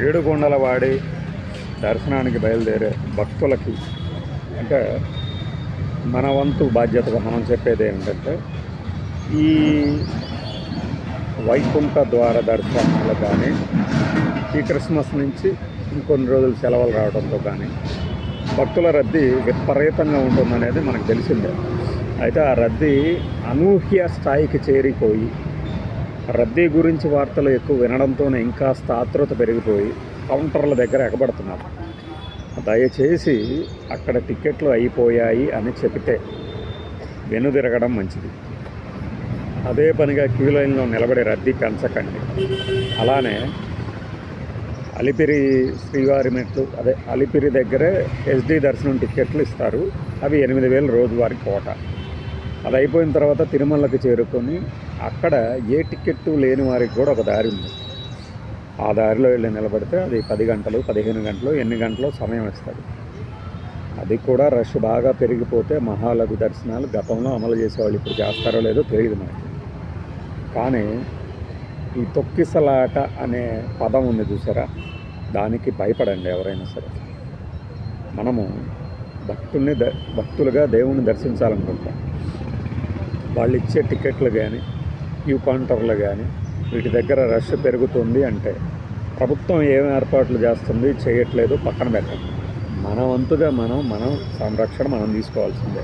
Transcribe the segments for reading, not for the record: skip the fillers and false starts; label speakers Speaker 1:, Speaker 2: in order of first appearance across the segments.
Speaker 1: ఏడుకొండలవాడి దర్శనానికి బయలుదేరే భక్తులకి అంటే మన వంతు బాధ్యతగా మనం చెప్పేది ఏంటంటే ఈ వైకుంఠ ద్వార దర్శనాలు కానీ ఈ క్రిస్మస్ నుంచి ఇంకొన్ని రోజులు సెలవులు రావడంతో కానీ భక్తుల రద్దీ విపరీతంగా ఉంటుందనేది మనకు తెలిసిందే. అయితే ఆ రద్దీ అనూహ్య స్థాయికి చేరిపోయి రద్దీ గురించి వార్తలు ఎక్కువ వినడంతోనే ఇంకా ఆతృత పెరిగిపోయి కౌంటర్ల దగ్గర ఎగబడుతున్నారు. దయచేసి అక్కడ టికెట్లు అయిపోయాయి అని చెబితే వెనుదిరగడం మంచిది. అదే పనిగా క్యూ లైన్లో నిలబడే రద్దీ పెంచకండి. అలానే అలిపిరి శ్రీవారి మెట్లు అలిపిరి దగ్గరే ఎస్డి దర్శనం టికెట్లు ఇస్తారు. అవి 8,000 రోజువారీ కోట. అది అయిపోయిన తర్వాత తిరుమలకి చేరుకొని అక్కడ ఏ టికెట్టు లేని వారికి కూడా ఒక దారి ఉంది. ఆ దారిలో వెళ్ళి నిలబడితే అది 10 గంటలు 15 గంటలు ఎన్ని గంటలో సమయం ఇస్తుంది. అది కూడా రష్ బాగా పెరిగిపోతే మహాలఘు దర్శనాలు గతంలో అమలు చేసేవాళ్ళు ఇప్పుడు చేస్తారో లేదో తెలియదు మనకి. కానీ ఈ తొక్కిసలాట అనే పదం ఉంది చూసారా, దానికి భయపడండి ఎవరైనా సరే. మనము భక్తులుగా దేవుణ్ణి దర్శించాలనుకుంటాం. వాళ్ళు ఇచ్చే టికెట్లు కానీ క్యూ కౌంటర్లు కానీ వీటి దగ్గర రష్ పెరుగుతుంది అంటే ప్రభుత్వం ఏం ఏర్పాట్లు చేస్తుంది చేయట్లేదు పక్కన పెట్టండి. మన వంతుగా మనం సంరక్షణ మనం తీసుకోవాల్సిందే.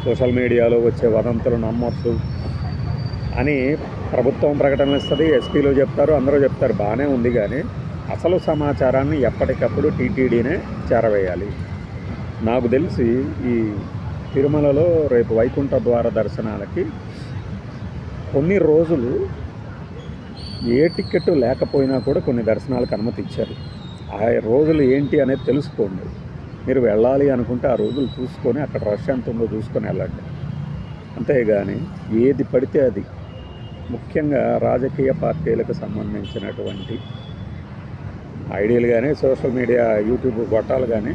Speaker 1: సోషల్ మీడియాలో వచ్చే వదంతులు నమ్మొద్దు అని ప్రభుత్వం ప్రకటనలు ఇస్తుంది, ఎస్పీలు చెప్తారు, అందరూ చెప్తారు, బాగానే ఉంది. కానీ అసలు సమాచారాన్ని ఎప్పటికప్పుడు టీటీడీనే చేరవేయాలి. నాకు తెలిసి ఈ తిరుమలలో రేపు వైకుంఠ ద్వార దర్శనాలకి కొన్ని రోజులు ఏ టికెట్ లేకపోయినా కూడా కొన్ని దర్శనాలకు అనుమతి ఇచ్చారు. ఆ రోజులు ఏంటి అనేది తెలుసుకోండి. మీరు వెళ్ళాలి అనుకుంటే ఆ రోజులు చూసుకొని అక్కడ రష్ ఎంత ఉందో చూసుకొని వెళ్ళండి. అంతేగాని ఏది పడితే అది, ముఖ్యంగా రాజకీయ పార్టీలకు సంబంధించినటువంటి ఐడియాలు కానీ సోషల్ మీడియా యూట్యూబ్ గొట్టాలు కానీ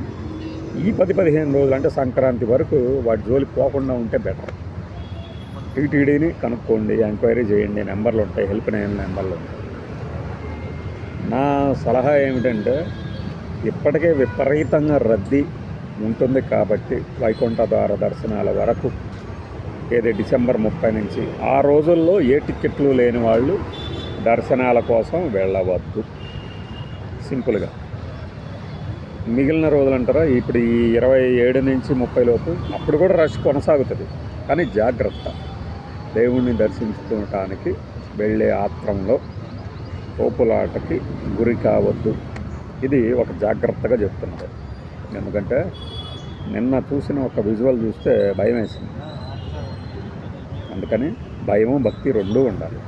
Speaker 1: ఈ 10-15 రోజులు అంటే సంక్రాంతి వరకు వాటి జోలికి పోకుండా ఉంటే బెటర్. టీటీడీని కనుక్కోండి, ఎంక్వైరీ చేయండి, నెంబర్లు ఉంటాయి, హెల్ప్ లైన్ నెంబర్లు ఉంటాయి. నా సలహా ఏమిటంటే ఇప్పటికే విపరీతంగా రద్దీ ఉంటుంది కాబట్టి వైకుంఠ ద్వార దర్శనాల వరకు డిసెంబర్ 30 నుంచి ఆ రోజుల్లో ఏ టికెట్లు లేని వాళ్ళు దర్శనాల కోసం వెళ్ళవద్దు. సింపుల్గా మిగిలిన రోజులు అంటారా, ఇప్పుడు ఈ 27 నుంచి 30 లోపు అప్పుడు కూడా రష్ కొనసాగుతుంది. కానీ జాగ్రత్త, దేవుణ్ణి దర్శించుకోవటానికి వెళ్ళే ఆత్రంలో పోపులాటకి గురి కావద్దు. ఇది ఒక జాగ్రత్తగా చెప్తున్నారు. ఎందుకంటే నిన్న చూసిన ఒక విజువల్ చూస్తే భయం వేసింది. అందుకని భయము భక్తి రెండూ ఉండాలి.